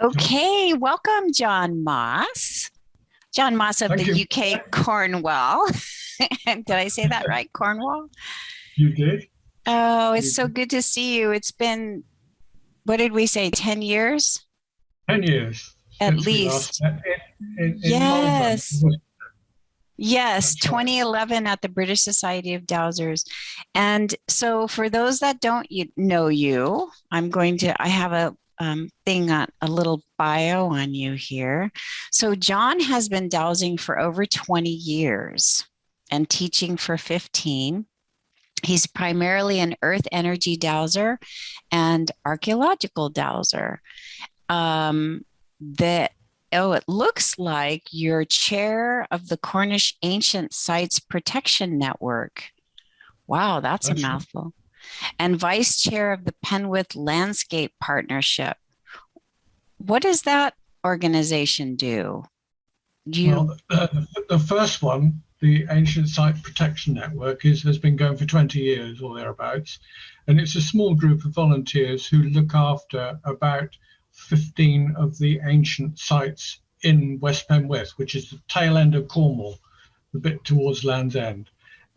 Okay, welcome, John Moss. John Moss of Thank the you. UK, Cornwall. Did I say that right? Cornwall? You did. Oh, it's You so did. good to see you. It's been, what did we say, 10 years 10 years at since we last least? met in Malvern. Yes. Yes, That's right. 2011 at the British Society of Dowsers. And so for those that don't know you, I have a thing on a little bio on you here. So John has been dowsing for over 20 years and teaching for 15. He's primarily an earth energy dowser and archaeological dowser. The it looks like you're chair of the Cornish Ancient Sites Protection Network. Wow, that's a That's right. mouthful. And vice chair of the Penwith Landscape Partnership. What does that organization do? Well, the first one, the Ancient Site Protection Network, has been going for 20 years or thereabouts. And it's a small group of volunteers who look after about 15 of the ancient sites in West Penwith, which is the tail end of Cornwall, a bit towards Land's End.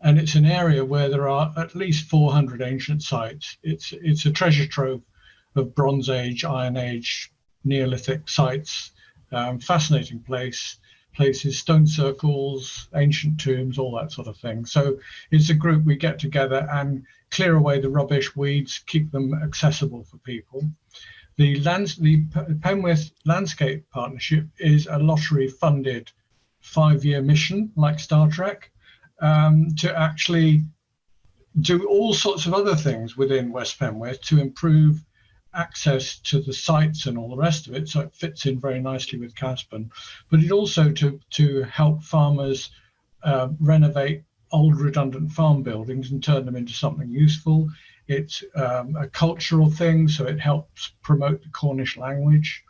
And it's an area where there are at least 400 ancient sites. It's a treasure trove of Bronze Age, Iron Age, Neolithic sites. Fascinating places, stone circles, ancient tombs, all that sort of thing. So it's a group we get together and clear away the rubbish, weeds, keep them accessible for people. The Penwith Landscape Partnership is a lottery-funded 5-year mission, like Star Trek, to actually do all sorts of other things within West Penwith to improve access to the sites and all the rest of it. So it fits in very nicely with CASPN, but it also to help farmers renovate old redundant farm buildings and turn them into something useful. It's a cultural thing, so it helps promote the Cornish language.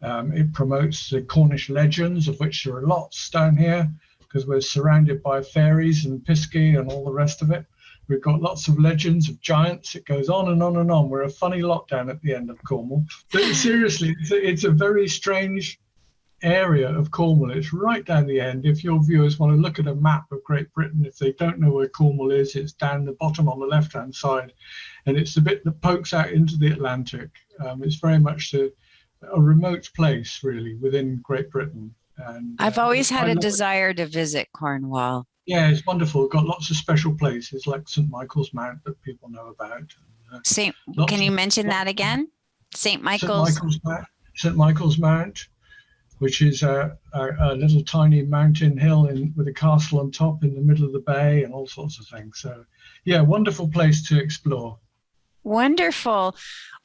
It promotes the Cornish legends, of which there are lots down here, because we're surrounded by fairies and pisci and all the rest of it. We've got lots of legends of giants. It goes on and on and on. We're a funny lot down at the end of Cornwall. But seriously, it's a very strange area of Cornwall. It's right down the end. If your viewers want to look at a map of Great Britain, if they don't know where Cornwall is, it's down the bottom on the left-hand side, and it's the bit that pokes out into the Atlantic. It's very much a remote place, really, within Great Britain. And I've always had a desire to visit Cornwall. Yeah, it's wonderful. We've got lots of special places like St. Michael's Mount that people know about. Can you mention that again? St. Michael's? St. Michael's Mount, which is a little tiny mountain hill with a castle on top in the middle of the bay and all sorts of things. So yeah, wonderful place to explore. Wonderful.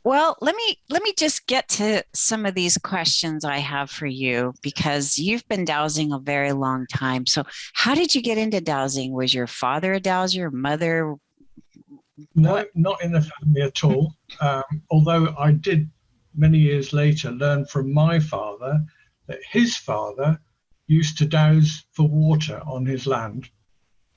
Well, let me just get to some of these questions I have for you, because you've been dowsing a very long time. So how did you get into dowsing? Was your father a dowser, mother? No, not in the family at all. Although I did many years later learn from my father that his father used to dowse for water on his land.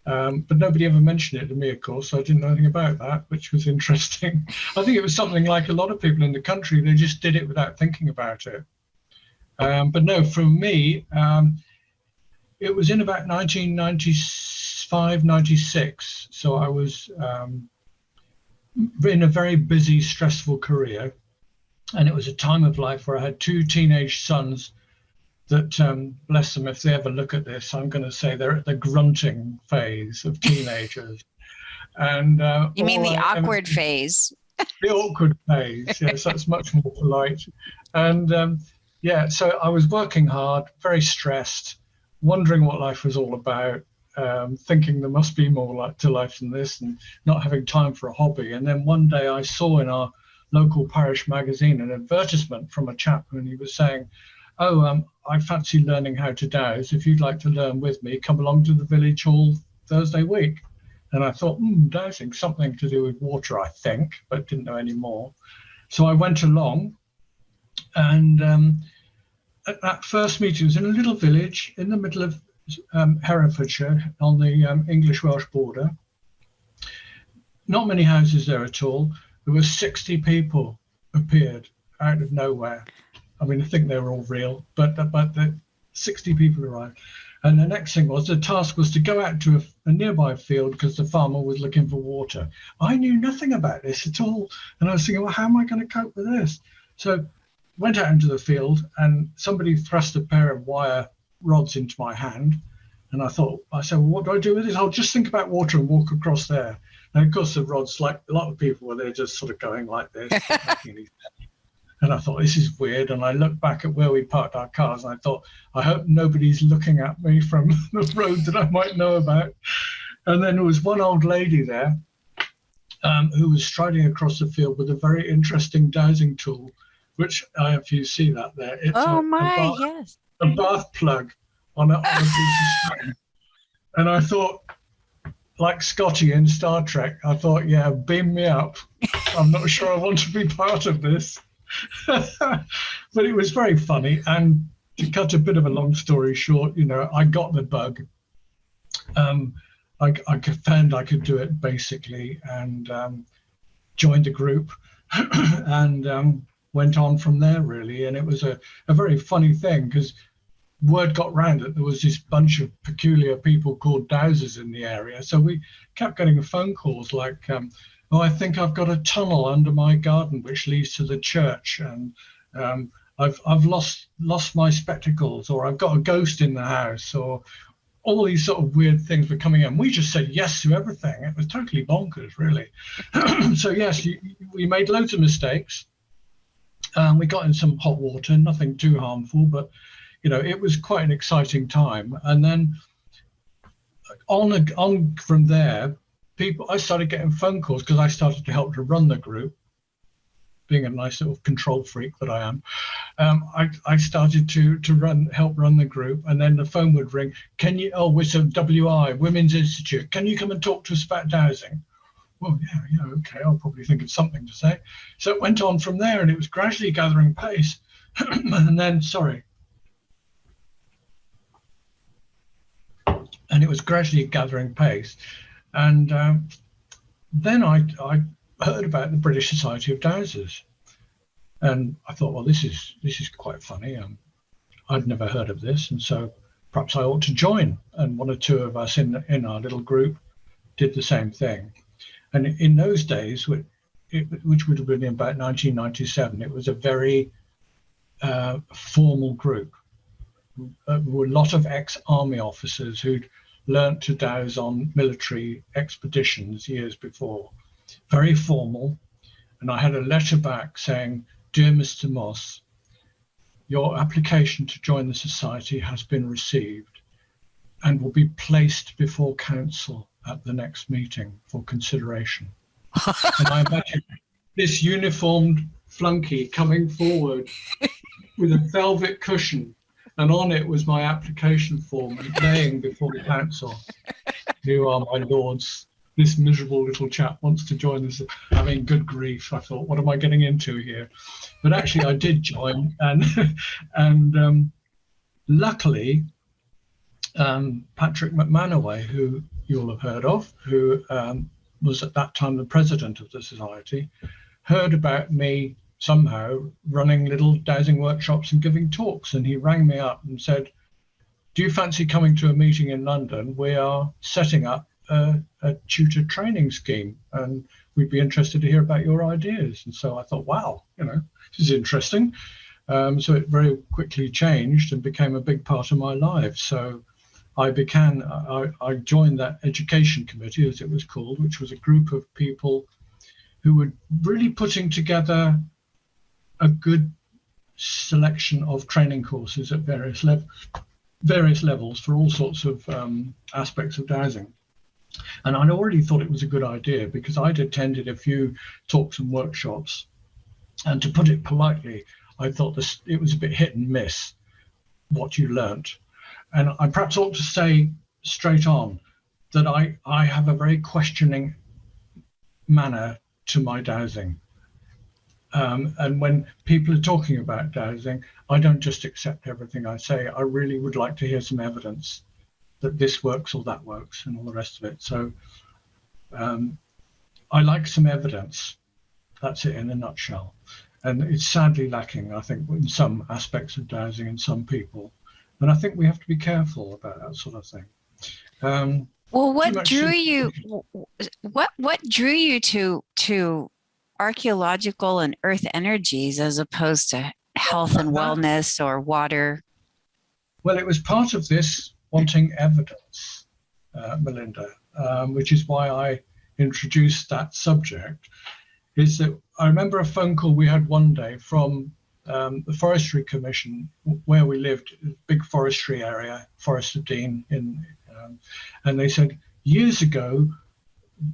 But nobody ever mentioned it to me, of course, so I didn't know anything about that, which was interesting. I think it was something like a lot of people in the country, they just did it without thinking about it. But no, for me, it was in about 1995, 96. So I was in a very busy, stressful career. And it was a time of life where I had 2 teenage sons that, bless them, if they ever look at this, I'm going to say they're at the grunting phase of teenagers. And you mean the awkward phase? The awkward phase, yes, that's much more polite. And yeah, so I was working hard, very stressed, wondering what life was all about, thinking there must be more to life than this, and not having time for a hobby. And then one day I saw in our local parish magazine an advertisement from a chap, and he was saying, I fancy learning how to dowse. If you'd like to learn with me, come along to the village hall Thursday week. And I thought, dowsing, something to do with water, I think, but didn't know any more. So I went along, and at that first meeting, it was in a little village in the middle of Herefordshire on the English-Welsh border. Not many houses there at all. There were 60 people appeared out of nowhere. I mean, I think they were all real, but the 60 people arrived. And the next thing was, the task was to go out to a nearby field because the farmer was looking for water. I knew nothing about this at all. And I was thinking, well, how am I going to cope with this? So went out into the field and somebody thrust a pair of wire rods into my hand. And I said, well, what do I do with this? I'll just think about water and walk across there. And of course, the rods, like a lot of people, were there just sort of going like this. And I thought, this is weird. And I looked back at where we parked our cars and I thought, I hope nobody's looking at me from the road that I might know about. And then there was one old lady there who was striding across the field with a very interesting dowsing tool, which, if you see that there, it's yes, a bath plug on a piece of string. And I thought, like Scotty in Star Trek, I thought, yeah, beam me up. I'm not sure I want to be part of this. But it was very funny. And to cut a bit of a long story short, I got the bug. I found I could do it basically, and joined a group and went on from there really. And it was a very funny thing because word got round that there was this bunch of peculiar people called Dowsers in the area. So we kept getting phone calls like, oh, I think I've got a tunnel under my garden which leads to the church, and I've lost my spectacles, or I've got a ghost in the house, or all these sort of weird things were coming in. We just said yes to everything. It was totally bonkers, really. So yes, we made loads of mistakes. We got in some hot water, nothing too harmful, but it was quite an exciting time. And then on from there, I started getting phone calls because I started to help to run the group, being a nice little control freak that I am. I started to help run the group, and then the phone would ring. We're some WI, Women's Institute. Can you come and talk to us about dowsing? Well, yeah, okay, I'll probably think of something to say. So it went on from there, and it was gradually gathering pace. And it was gradually gathering pace. And then I heard about the British Society of Dowsers. And I thought, well, this is quite funny. I'd never heard of this. And so perhaps I ought to join. And one or two of us in our little group did the same thing. And in those days, which would have been in about 1997, it was a very formal group. There were a lot of ex-army officers who'd learnt to dowse on military expeditions years before. Very formal. And I had a letter back saying, "Dear Mr. Moss, your application to join the society has been received and will be placed before council at the next meeting for consideration." And I imagine this uniformed flunky coming forward with a velvet cushion, and on it was my application form laying before the council. "You are my lords. This miserable little chap wants to join us." I mean, good grief. I thought, what am I getting into here? But actually I did join, and luckily, Patrick McManaway, who you'll have heard of, who was at that time the president of the society, heard about me somehow running little dowsing workshops and giving talks. And he rang me up and said, "Do you fancy coming to a meeting in London? We are setting up a tutor training scheme, and we'd be interested to hear about your ideas." And so I thought, wow, this is interesting. So it very quickly changed and became a big part of my life. So I joined that education committee, as it was called, which was a group of people who were really putting together a good selection of training courses at various levels for all sorts of aspects of dowsing. And I'd already thought it was a good idea because I'd attended a few talks and workshops. And to put it politely, I thought it was a bit hit and miss what you learnt. And I perhaps ought to say straight on that I have a very questioning manner to my dowsing. And when people are talking about dowsing, I don't just accept everything I say. I really would like to hear some evidence that this works or that works and all the rest of it. So I like some evidence. That's it in a nutshell. And it's sadly lacking, I think, in some aspects of dowsing in some people. And I think we have to be careful about that sort of thing. Well, what drew you? What drew you to archaeological and earth energies as opposed to health and wellness or water? Well, it was part of this wanting evidence, Melinda, which is why I introduced that subject. Is that I remember a phone call we had one day from the Forestry Commission where we lived, big forestry area, Forest of Dean, and they said, years ago,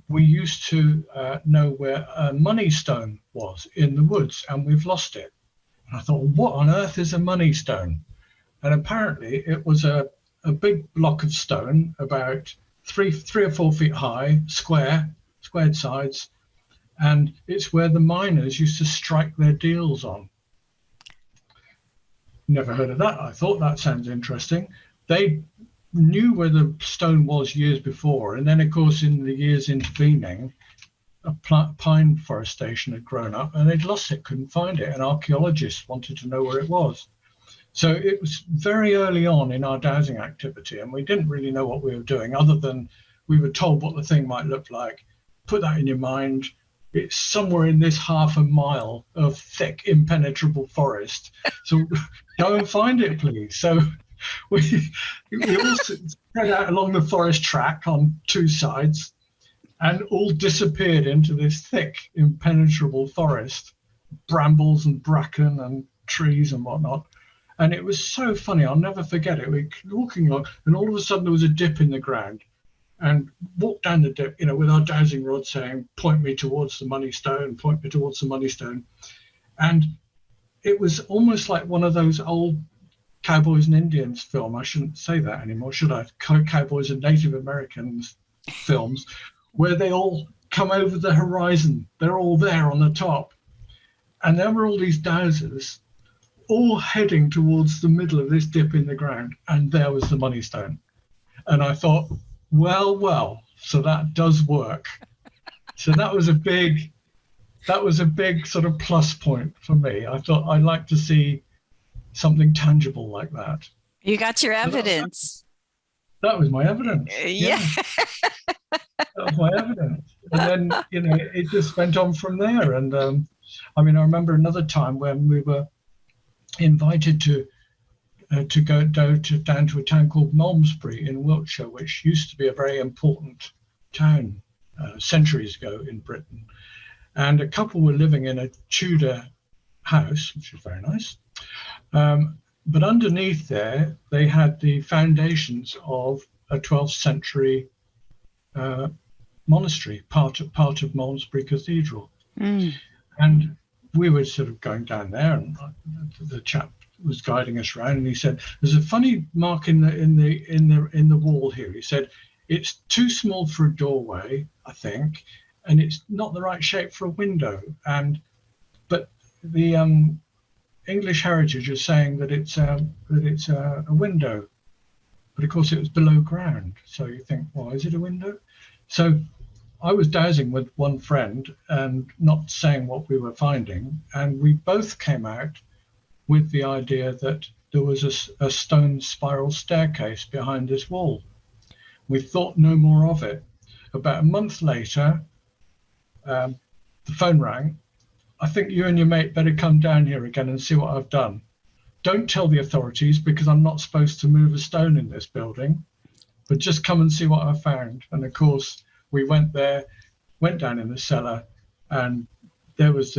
we used to know where a money stone was in the woods, and we've lost it. And I thought, what on earth is a money stone? And apparently it was a big block of stone, about three or 4 feet high, squared sides, and it's where the miners used to strike their deals on. Never heard of that. I thought that sounds interesting. They knew where the stone was years before, and then of course in the years intervening, a pine forestation had grown up and they'd lost it, couldn't find it, and archaeologists wanted to know where it was. So it was very early on in our dowsing activity, and we didn't really know what we were doing other than we were told what the thing might look like. Put that in your mind. It's somewhere in this half a mile of thick, impenetrable forest. So go and find it, please. So we all spread out along the forest track on 2 sides and all disappeared into this thick, impenetrable forest, brambles and bracken and trees and whatnot. And it was so funny. I'll never forget it. We were walking along, and all of a sudden there was a dip in the ground, and walked down the dip, with our dowsing rod saying, point me towards the money stone, point me towards the money stone. And it was almost like one of those old Cowboys and Indians film. I shouldn't say that anymore, should I? Cowboys and Native Americans films, where they all come over the horizon. They're all there on the top. And there were all these dowsers all heading towards the middle of this dip in the ground, and there was the money stone. And I thought, well, so that does work. So that was a big sort of plus point for me. I thought I'd like to see something tangible like that. You got your evidence. That was my evidence. Yeah. That was my evidence. And then, it just went on from there. And I remember another time when we were invited to go down to a town called Malmesbury in Wiltshire, which used to be a very important town centuries ago in Britain. And a couple were living in a Tudor house, which was very nice. But underneath there, they had the foundations of a 12th century monastery, part of Malmesbury Cathedral. Mm. And we were sort of going down there, and the chap was guiding us around, and he said, "There's a funny mark in the wall here." He said, "It's too small for a doorway, I think, and it's not the right shape for a window." But the English Heritage is saying that it's a window, but of course it was below ground. So you think, well, is it a window? So I was dowsing with one friend and not saying what we were finding, and we both came out with the idea that there was a stone spiral staircase behind this wall. We thought no more of it. About a month later, the phone rang. "I think you and your mate better come down here again and see what I've done. Don't tell the authorities, because I'm not supposed to move a stone in this building, but just come and see what I found." And of course, we went down in the cellar, and there was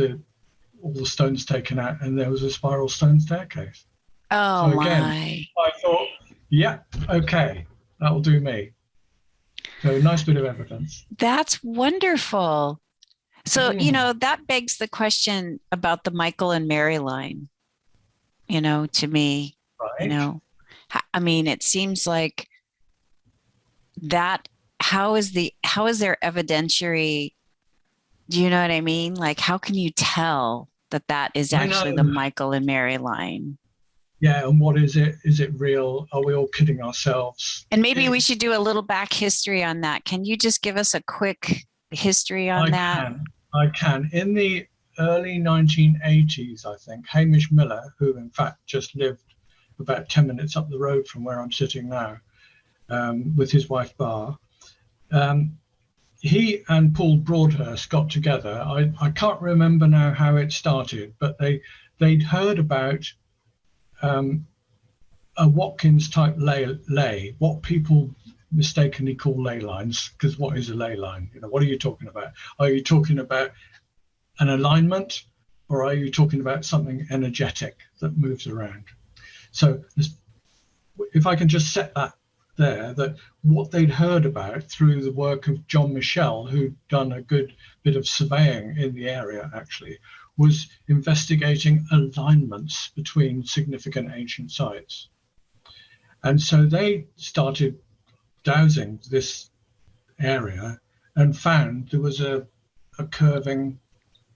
all the stones taken out, and there was a spiral stone staircase. Oh, so again, my. I thought, yeah, okay, that'll do me. So nice bit of evidence. That's wonderful. So, that begs the question about the Michael and Mary line, to me, right. It seems like that, how is their evidentiary? Do you know what I mean? Like, how can you tell that is actually the Michael and Mary line? Yeah, and what is it? Is it real? Are we all kidding ourselves? And maybe we should do a little back history on that. Can you just give us a quick history on that? I can. In the early 1980s, I think, Hamish Miller, who in fact just lived about 10 minutes up the road from where I'm sitting now, with his wife Bar, he and Paul Broadhurst got together. I can't remember now how it started, but they'd heard about a Watkins type ley, what people mistakenly call ley lines, because what is a ley line? You know, what are you talking about? Are you talking about an alignment, or are you talking about something energetic that moves around? So if I can just set that there, that what they'd heard about through the work of John Michel, who'd done a good bit of surveying in the area actually, was investigating alignments between significant ancient sites. And so they started dowsing this area and found there was a curving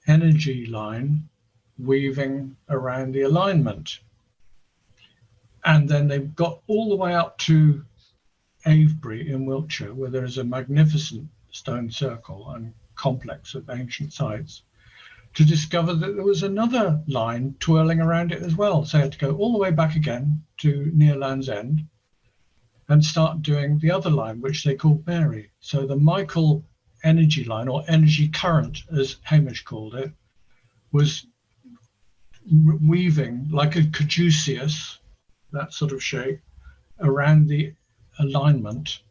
energy line weaving around the alignment. And then they got all the way up to Avebury in Wiltshire, where there is a magnificent stone circle and complex of ancient sites, to discover that there was another line twirling around it as well. So they had to go all the way back again to near Land's End and start doing the other line, which they called Mary. So the Michael energy line, or energy current, as Hamish called it, was weaving like a caduceus, that sort of shape, around the alignment,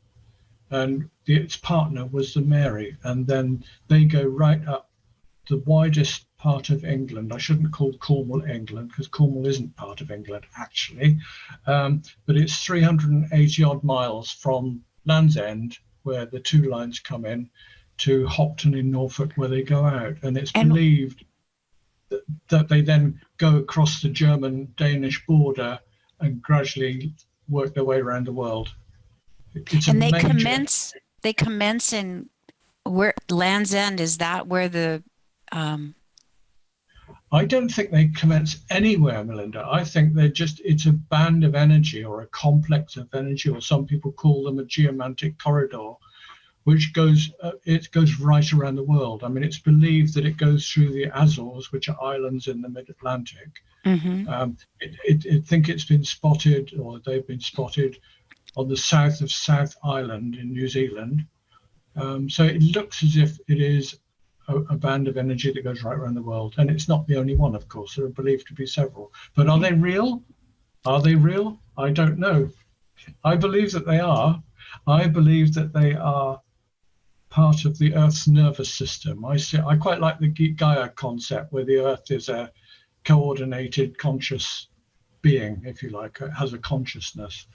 and its partner was the Mary. And then they go right up the widest part of England. I shouldn't call Cornwall England, because Cornwall isn't part of England actually, but it's 380 odd miles from Land's End, where the two lines come in, to Hopton in Norfolk, where they go out. And it's believed that they then go across the German-Danish border and gradually work their way around the world. And they commence in where Land's End, is that where the I don't think they commence anywhere, Melinda. I think it's a band of energy, or a complex of energy, or some people call them a geomantic corridor, which goes right around the world. I mean, it's believed that it goes through the Azores, which are islands in the mid-Atlantic. Mm-hmm. I think it's been spotted, or they've been spotted, on the south of South Island in New Zealand. So it looks as if it is a band of energy that goes right around the world. And it's not the only one, of course. There are believed to be several. But are they real? Are they real? I don't know. I believe that they are. I believe that they are part of the Earth's nervous system. I quite like the Gaia concept, where the Earth is a coordinated conscious being, if you like. It has a consciousness.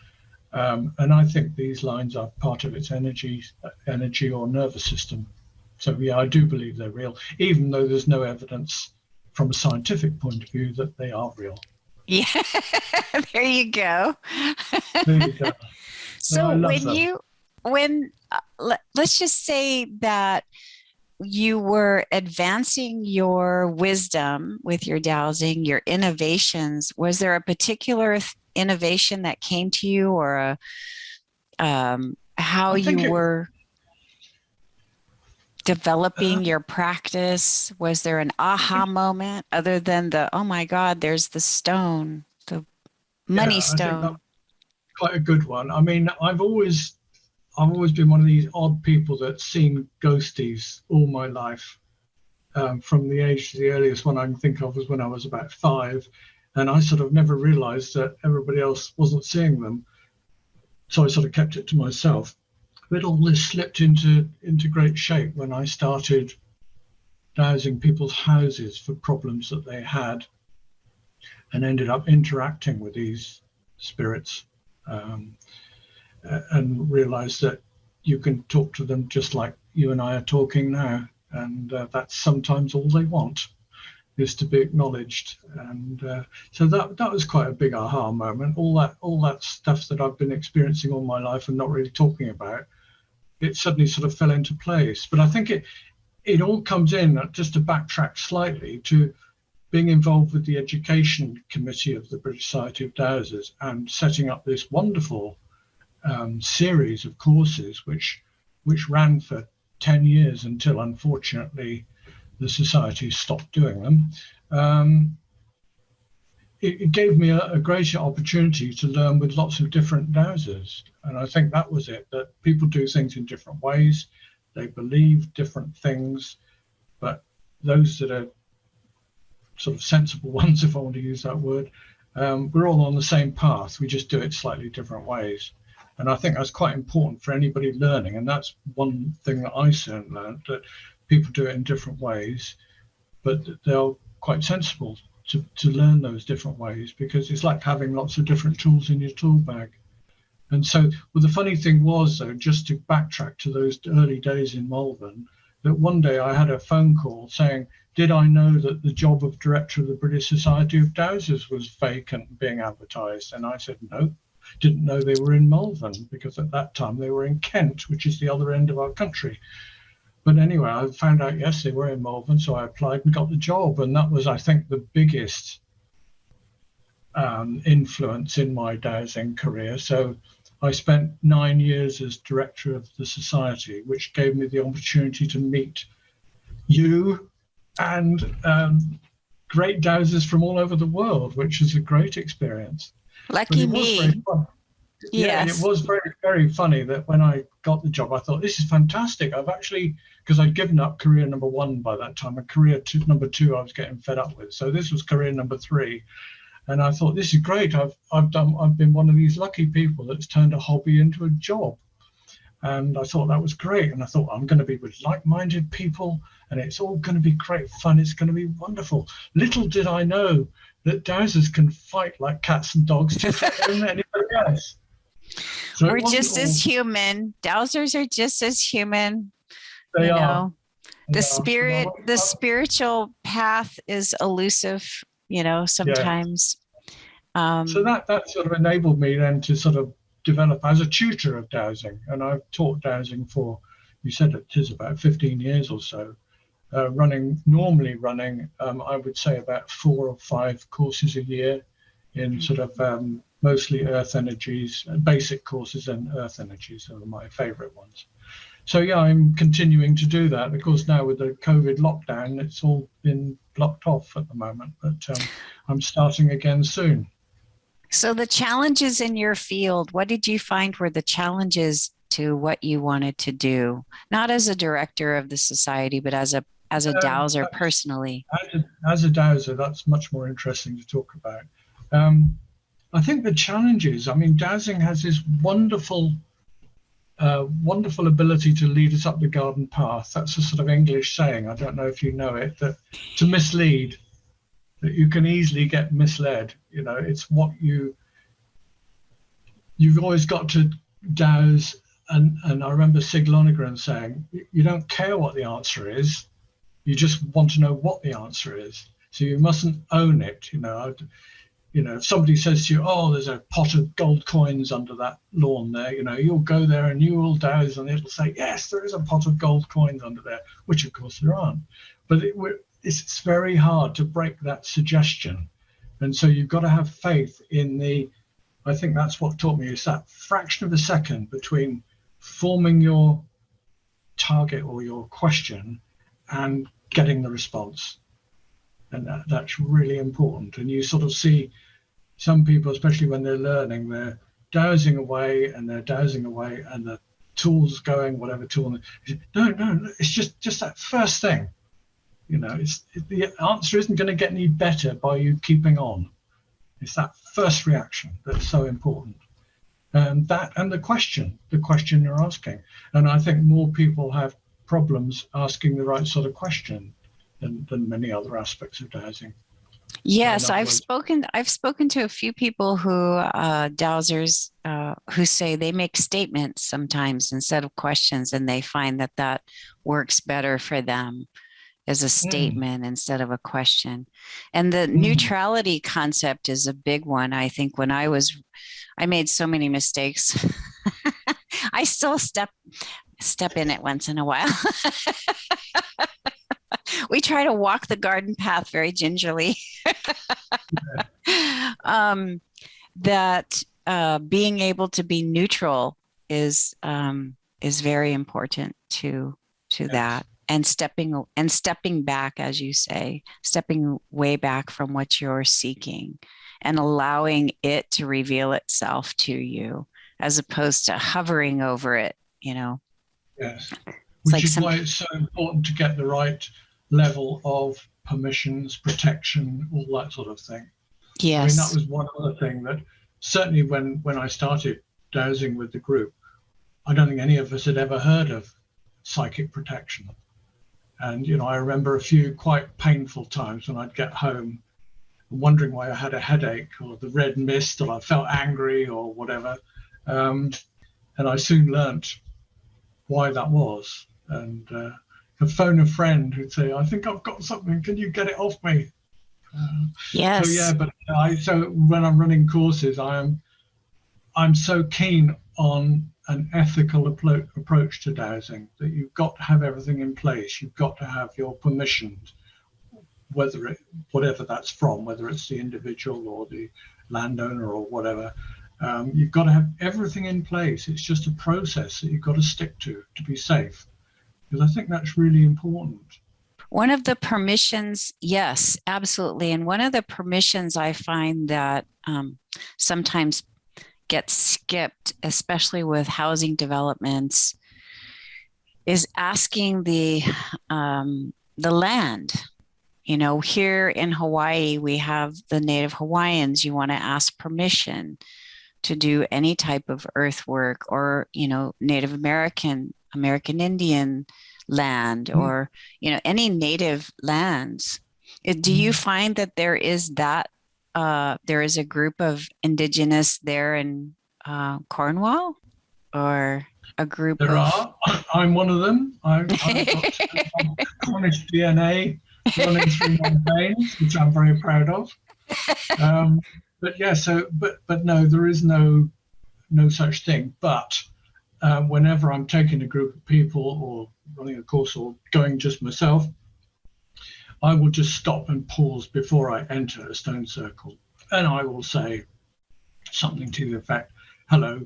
And I think these lines are part of its energy or nervous system. So yeah, I do believe they're real, even though there's no evidence from a scientific point of view that they are real. Yeah, there you go. There you go. So let's just say that you were advancing your wisdom with your dowsing, your innovations. Was there a particular innovation that came to you, or how you were developing your practice? Was there an aha moment other than oh my God, there's the stone, the money stone? Quite a good one. I mean, I've always been one of these odd people that's seen ghosties all my life. From the age, the earliest one I can think of was when I was about 5. And I sort of never realized that everybody else wasn't seeing them. So I sort of kept it to myself. But all this slipped into great shape when I started dowsing people's houses for problems that they had, and ended up interacting with these spirits, and realized that you can talk to them just like you and I are talking now. And that's sometimes all they want, is to be acknowledged. And so that was quite a big aha moment. All that stuff that I've been experiencing all my life and not really talking about, it suddenly sort of fell into place. But I think it all comes in, just to backtrack slightly, to being involved with the education committee of the British Society of Dowsers, and setting up this wonderful series of courses which ran for 10 years, until unfortunately the society stopped doing them, it gave me a greater opportunity to learn with lots of different dowsers. And I think that was it, that people do things in different ways. They believe different things, but those that are sort of sensible ones, if I want to use that word, we're all on the same path. We just do it slightly different ways. And I think that's quite important for anybody learning. And that's one thing that I certainly learned, that people do it in different ways, but they're quite sensible to learn those different ways, because it's like having lots of different tools in your tool bag. And so, well, the funny thing was, though, just to backtrack to those early days in Malvern, that one day I had a phone call saying, did I know that the job of director of the British Society of Dowsers was vacant, being advertised? And I said, no, didn't know they were in Malvern, because at that time they were in Kent, which is the other end of our country. But anyway, I found out, yes, they were in Malvern, so I applied and got the job. And that was, I think, the biggest influence in my dowsing career. So I spent 9 years as director of the society, which gave me the opportunity to meet you and great dowsers from all over the world, which is a great experience. Lucky me. Yeah, yes. and it was very, very funny that when I got the job, I thought, this is fantastic. I've actually, because I'd given up career number 1 by that time, and number 2 I was getting fed up with. So this was career number 3. And I thought, this is great. I've been one of these lucky people that's turned a hobby into a job. And I thought that was great. And I thought, I'm going to be with like-minded people, and it's all going to be great fun. It's going to be wonderful. Little did I know that dowsers can fight like cats and dogs just like anybody else. So we're just as human. Dowsers are just as human. They you are. know, the spiritual path is elusive, sometimes. Yeah. So that sort of enabled me then to sort of develop as a tutor of dowsing. And I've taught dowsing for, you said it is about 15 years or so, normally running, I would say about 4 or 5 courses a year in sort of mostly earth energies, basic courses in earth energies are my favorite ones. So yeah, I'm continuing to do that. Of course, now with the COVID lockdown, it's all been blocked off at the moment, but I'm starting again soon. So the challenges in your field, what did you find were the challenges to what you wanted to do? Not as a director of the society, but as a dowser personally. As a dowser, that's much more interesting to talk about. I think the challenges, dowsing has this wonderful ability to lead us up the garden path. That's a sort of English saying, I don't know if you know it, that to mislead, that you can easily get misled. It's what you've always got to dowse. And I remember Sig Lonergan saying, you don't care what the answer is, you just want to know what the answer is. So you mustn't own it. If somebody says to you, oh, there's a pot of gold coins under that lawn there, you'll go there and you will dowse and it'll say, yes, there is a pot of gold coins under there, which of course there aren't. But it's very hard to break that suggestion. And so you've got to have faith in I think that's what taught me, is that fraction of a second between forming your target or your question and getting the response. And that's really important. And you sort of see some people, especially when they're learning, they're dowsing away and the tool's going, whatever tool. No, it's just that first thing. The answer isn't going to get any better by you keeping on. It's that first reaction that's so important. And the question you're asking. And I think more people have problems asking the right sort of question than many other aspects of dowsing. Yes, I've spoken to a few people who dowsers who say they make statements sometimes instead of questions, and they find that works better for them as a statement instead of a question. And the neutrality concept is a big one. I think when I made so many mistakes. I still step in it once in a while. We try to walk the garden path very gingerly. That being able to be neutral is very important to that. and stepping back, as you say, stepping way back from what you're seeking and allowing it to reveal itself to you, as opposed to hovering over it, you know. Yes. It's Which like is why it's so important to get the right level of permissions, protection, all that sort of thing. I mean, that yes. was one other thing that certainly when I started dowsing with the group, I don't think any of us had ever heard of psychic protection. And, you know, I remember a few quite painful times when I'd get home wondering why I had a headache or the red mist or I felt angry or whatever. And I soon learnt why that was. And I'd phone a friend who'd say, I think I've got something, can you get it off me? So yeah, Yes. but so when I'm running courses, I'm so keen on an ethical approach to dowsing that you've got to have everything in place. You've got to have your permissions, whatever that's from, whether it's the individual or the landowner or whatever. You've got to have everything in place. It's just a process that you've got to stick to be safe, because I think that's really important. One of the permissions, yes, absolutely. And one of the permissions I find that sometimes gets skipped, especially with housing developments, is asking the land. You know, here in Hawaii, we have the Native Hawaiians. You want to ask permission to do any type of earthwork, or, you know, Native American Indian land, or, you know, any native lands. Do you find that there is a group of indigenous there in Cornwall, or a group There of? are. I'm one of them. I've got Cornish DNA running through my veins, which I'm very proud of. But yeah, but no, there is no such thing. But whenever I'm taking a group of people or running a course or going just myself, I will just stop and pause before I enter a stone circle, and I will say something to the effect, hello,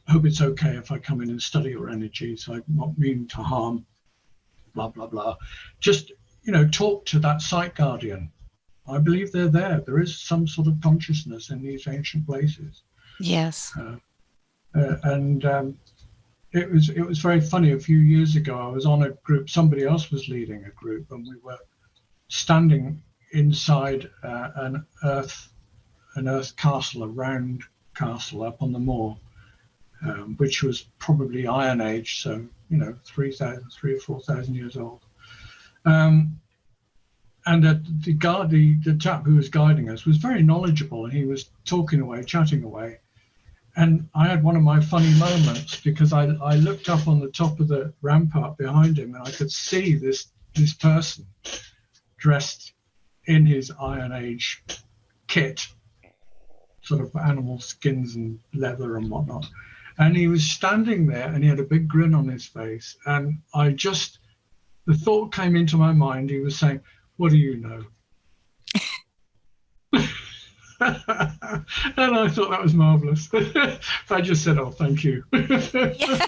hope it's okay if I come in and study your energies. I not mean to harm, blah, blah, blah. Just, you know, talk to that site guardian. I believe they're there. There is some sort of consciousness in these ancient places. Yes. It was very funny. A few years ago, I was on a group. Somebody else was leading a group, and we were standing inside an earth castle, a round castle up on the moor, which was probably Iron Age, so, you know, 3 or 4,000 years old. And the chap who was guiding us was very knowledgeable, and he was talking away, chatting away. And I had one of my funny moments, because I looked up on the top of the rampart behind him, and I could see this person dressed in his Iron Age kit, sort of animal skins and leather and whatnot. And he was standing there, and he had a big grin on his face. And the thought came into my mind. He was saying, what do you know? And I thought that was marvelous. I just said, oh, thank you. Yeah.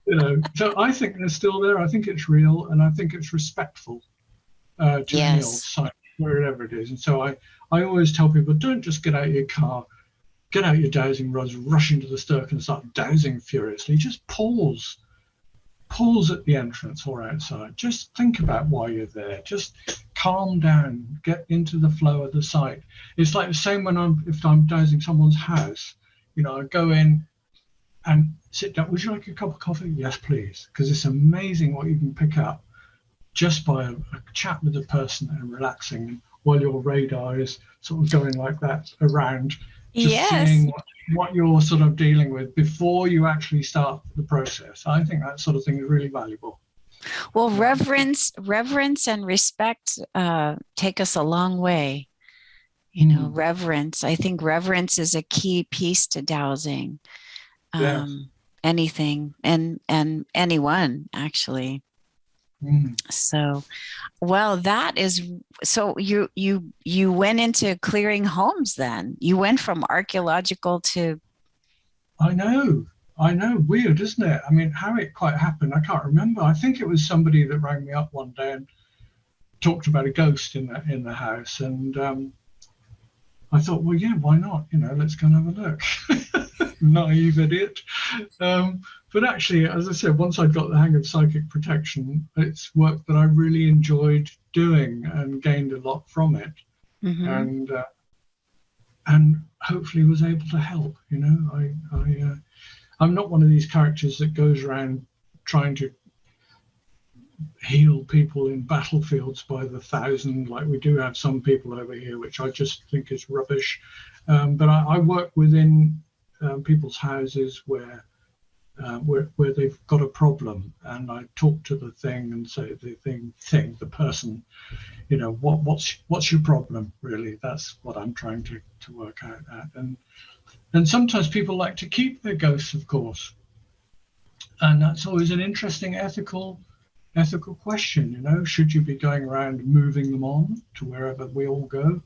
You know, so I think they're still there. I think it's real, and I think it's respectful to any old site, wherever it is. And so I always tell people, don't just get out of your car, get out your dowsing rods, rush into the stirk and start dowsing furiously. Just pause at the entrance or outside. Just think about why you're there. Just calm down, get into the flow of the site. It's like the same if I'm dowsing someone's house. You know, I go in and sit down. Would you like a cup of coffee? Yes, please. Because it's amazing what you can pick up just by a chat with the person and relaxing while your radar is sort of going like that around, just seeing what you're sort of dealing with before you actually start the process. I think that sort of thing is really valuable. Well, reverence and respect take us a long way. You know, reverence. I think reverence is a key piece to dowsing. Anything and anyone, actually. So, well, that is, so you went into clearing homes then. You went from archaeological to. I know. I know, weird, isn't it? I mean, how it quite happened, I can't remember. I think it was somebody that rang me up one day and talked about a ghost in the house, and I thought, well, yeah, why not? Let's go and have a look. Naive idiot. But actually, as I said, once I got the hang of psychic protection, it's work that I really enjoyed doing and gained a lot from it, and hopefully was able to help. I'm not one of these characters that goes around trying to heal people in battlefields by the thousand, like we do have some people over here, which I just think is rubbish. But I work within people's houses where they've got a problem, and I talk to the thing and say the person, what's your problem really? That's what I'm trying to work out at. And sometimes people like to keep their ghosts, of course, and that's always an interesting ethical question. Should you be going around moving them on to wherever we all go,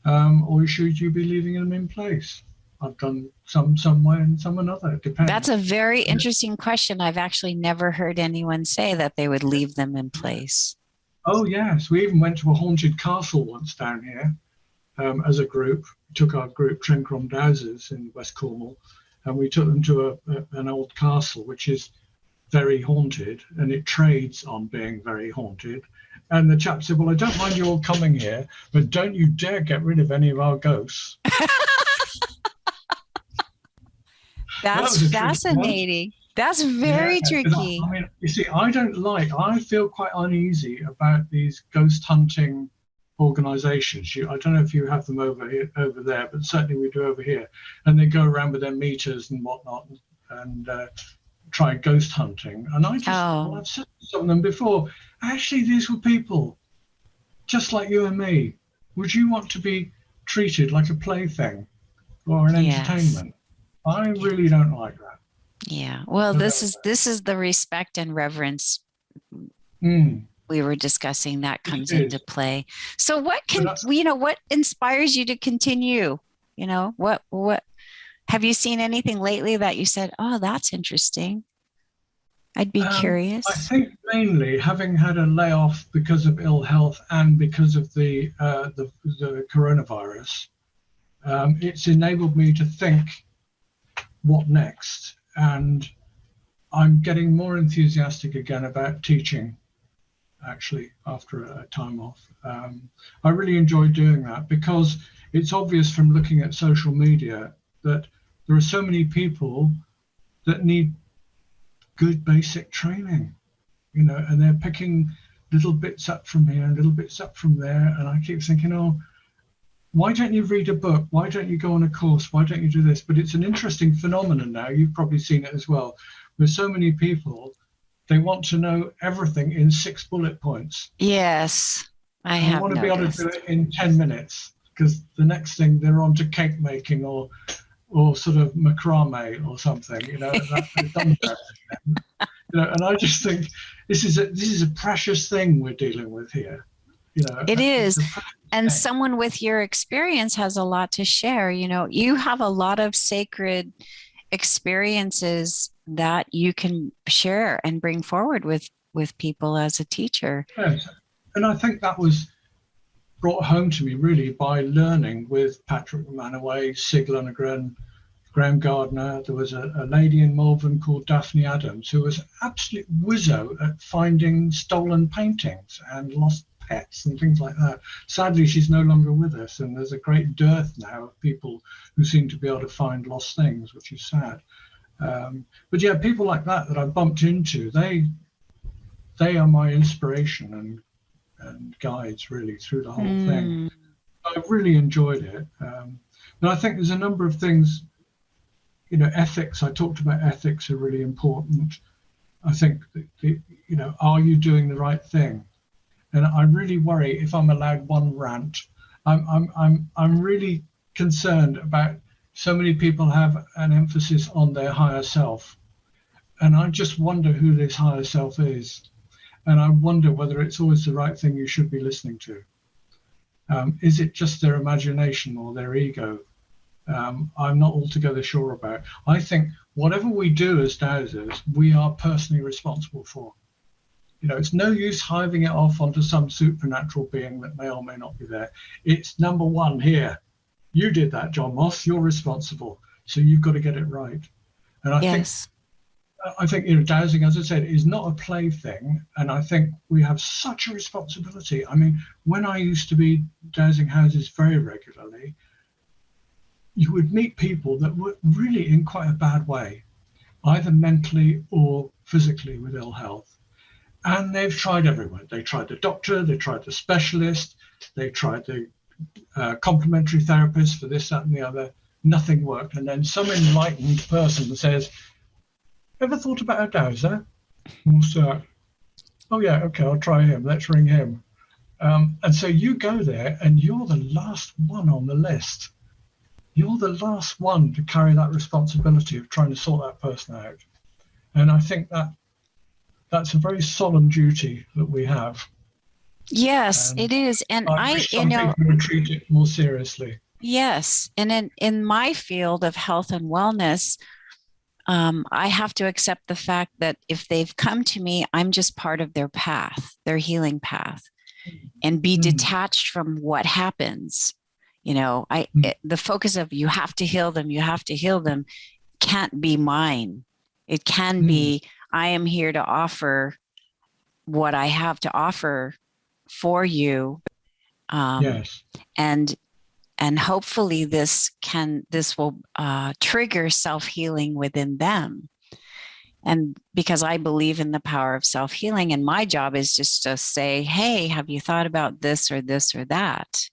or should you be leaving them in place? I've done some way and some another. It depends. That's a very interesting question. I've actually never heard anyone say that they would leave them in place. Oh yes, we even went to a haunted castle once down here as a group. We took our group Trencrom Dowsers in West Cornwall, and we took them to an old castle which is very haunted, and it trades on being very haunted. And the chap said, well, I don't mind you all coming here, but don't you dare get rid of any of our ghosts. That's fascinating. That's very tricky. I mean, you see, I feel quite uneasy about these ghost hunting organizations. I don't know if you have them over there, but certainly we do over here. And they go around with their meters and whatnot and try ghost hunting. And I've said to some of them before, actually, these were people just like you and me. Would you want to be treated like a plaything or an entertainment? I really don't like that. Yeah. Well, this is the respect and reverence we were discussing that comes into play. So what what inspires you to continue? What have you seen anything lately that you said, oh, that's interesting? I'd be curious. I think mainly having had a layoff because of ill health and because of the coronavirus, it's enabled me to think, what next? And I'm getting more enthusiastic again about teaching, actually, after a time off. I really enjoy doing that because it's obvious from looking at social media that there are so many people that need good basic training, and they're picking little bits up from here and little bits up from there. And I keep thinking, why don't you read a book? Why don't you go on a course? Why don't you do this? But it's an interesting phenomenon now. You've probably seen it as well. With so many people, they want to know everything in 6 bullet points. Yes, I have. They want to be able to do it in 10 minutes because the next thing they're on to cake making or sort of macrame or something. And I just think this is a precious thing we're dealing with here. It is. And someone with your experience has a lot to share. You have a lot of sacred experiences that you can share and bring forward with people as a teacher. Yes. And I think that was brought home to me really by learning with Patrick Manaway, Sig Lunegren, Graham Gardner. There was a lady in Malvern called Daphne Adams who was an absolute wizzo at finding stolen paintings and lost pets and things like that. Sadly, she's no longer with us, and there's a great dearth now of people who seem to be able to find lost things, which is sad. But yeah, people like that I bumped into, they are my inspiration and guides really through the whole thing. I really enjoyed it. But I think there's a number of things, ethics. I talked about ethics are really important. I think, are you doing the right thing? And I really worry if I'm allowed one rant. I'm really concerned about so many people have an emphasis on their higher self. And I just wonder who this higher self is. And I wonder whether it's always the right thing you should be listening to. Is it just their imagination or their ego? I'm not altogether sure about. I think whatever we do as dowsers, we are personally responsible for. You know, it's no use hiving it off onto some supernatural being that may or may not be there. It's number one here. You did that, John Moss. You're responsible. So you've got to get it right. And I think, you know, dowsing, as I said, is not a plaything. And I think we have such a responsibility. I mean, when I used to be dowsing houses very regularly, you would meet people that were really in quite a bad way, either mentally or physically with ill health. And they've tried everywhere. They tried the doctor, they tried the specialist, they tried the complementary therapist for this, that, and the other. Nothing worked. And then some enlightened person says, ever thought about a dowser? So, oh yeah, okay, I'll try him. Let's ring him. And so you go there and you're the last one on the list. You're the last one to carry that responsibility of trying to sort that person out. And I think that's a very solemn duty that we have. Yes, it is. And I you know, would treat it more seriously. Yes. And in my field of health and wellness, I have to accept the fact that if they've come to me, I'm just part of their path, their healing path, and be detached from what happens. You know, the focus of you have to heal them can't be mine. It can be, I am here to offer what I have to offer for you. Yes. And hopefully this will trigger self-healing within them. And because I believe in the power of self-healing, and my job is just to say, hey, have you thought about this or that?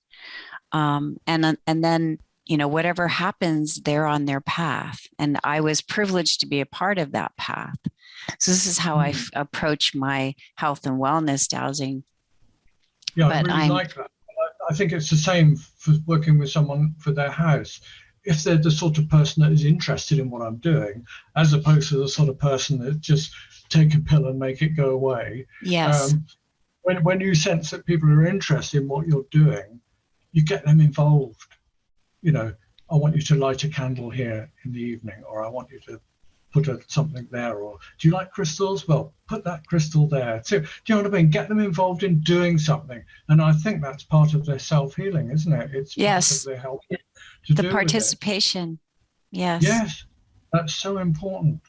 And then, you know, whatever happens, they're on their path. And I was privileged to be a part of that path. So this is how I approach my health and wellness dowsing. Yeah, but I really like that. I think it's the same for working with someone for their house. If they're the sort of person that is interested in what I'm doing, as opposed to the sort of person that just take a pill and make it go away. Yes. When you sense that people are interested in what you're doing, you get them involved. You know, I want you to light a candle here in the evening, or I want you to put something there, or do you like crystals? Well, put that crystal there. So, do you know what I mean? Get them involved in doing something. And I think that's part of their self-healing, isn't it? It's part of their help to the participation. Yes. Yes, that's so important.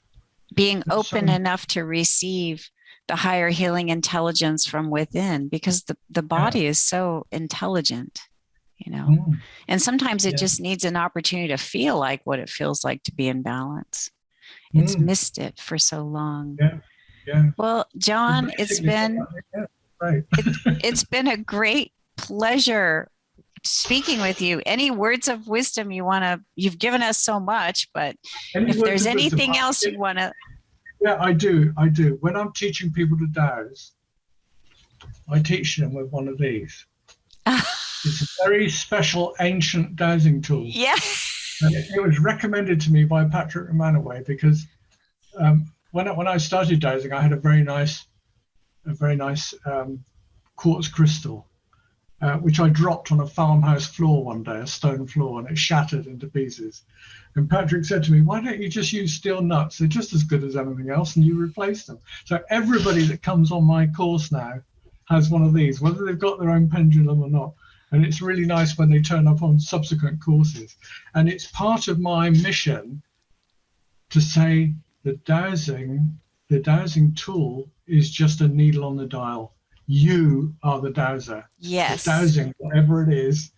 Being open enough to receive the higher healing intelligence from within, because the body is so intelligent, you know, and sometimes it just needs an opportunity to feel like what it feels like to be in balance. It's missed it for so long. Yeah. Well, John, it's been a great pleasure speaking with you. Any words of wisdom you've given us so much, but if there's anything else you want to. Yeah, I do. When I'm teaching people to dowse, I teach them with one of these. It's a very special ancient dowsing tool. Yeah. And it was recommended to me by Patrick Romanoway because when I started dowsing, I had a very nice quartz crystal, which I dropped on a farmhouse floor one day, a stone floor, and it shattered into pieces. And Patrick said to me, why don't you just use steel nuts? They're just as good as anything else, and you replace them. So everybody that comes on my course now has one of these, whether they've got their own pendulum or not. And it's really nice when they turn up on subsequent courses. And it's part of my mission to say the dowsing tool is just a needle on the dial. You are the dowser. Yes. The dowsing, whatever it is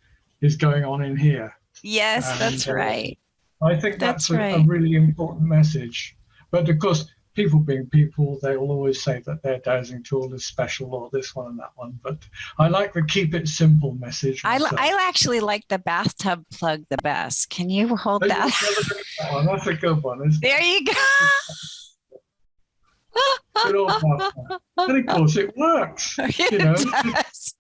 going on in here. Yes, that's right. I think that's a really important message. But of course, people being people, they will always say that their dowsing tool is special, or this one and that one. But I like the keep it simple message. I actually like the bathtub plug the best. Can you hold that? That's a good one. There you go. Good old bathtub. And of course, it works. It does.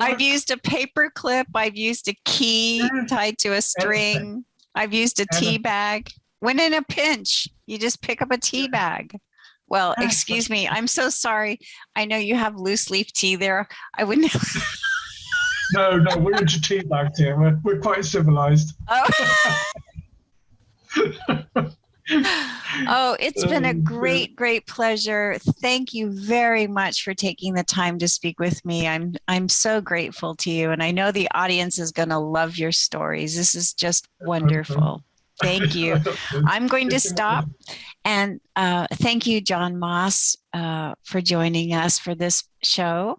I've used a paper clip. I've used a key tied to a string. I've used a tea bag. When in a pinch, you just pick up a tea bag. Well, excuse me. I'm so sorry. I know you have loose leaf tea there. I wouldn't. No, we're into tea bags here. We're quite civilized. Oh. Oh, it's been a great pleasure. Thank you very much for taking the time to speak with me. I'm so grateful to you, and I know the audience is going to love your stories. This is just wonderful. Thank you. I'm going to stop, and thank you, John Moss, for joining us for this show,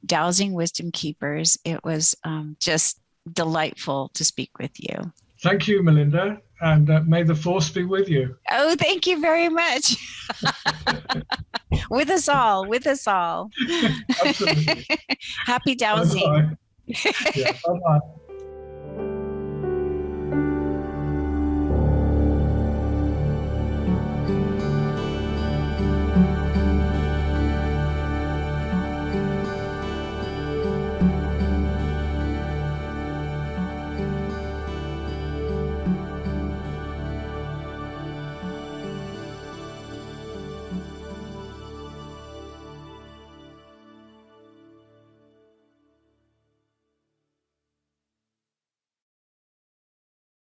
Dowsing Wisdom Keepers. It was just delightful to speak with you. Thank you, Melinda, and may the force be with you. Oh, thank you very much. With us all, with us all. Absolutely. Happy dowsing. Bye-bye. Yeah, bye-bye.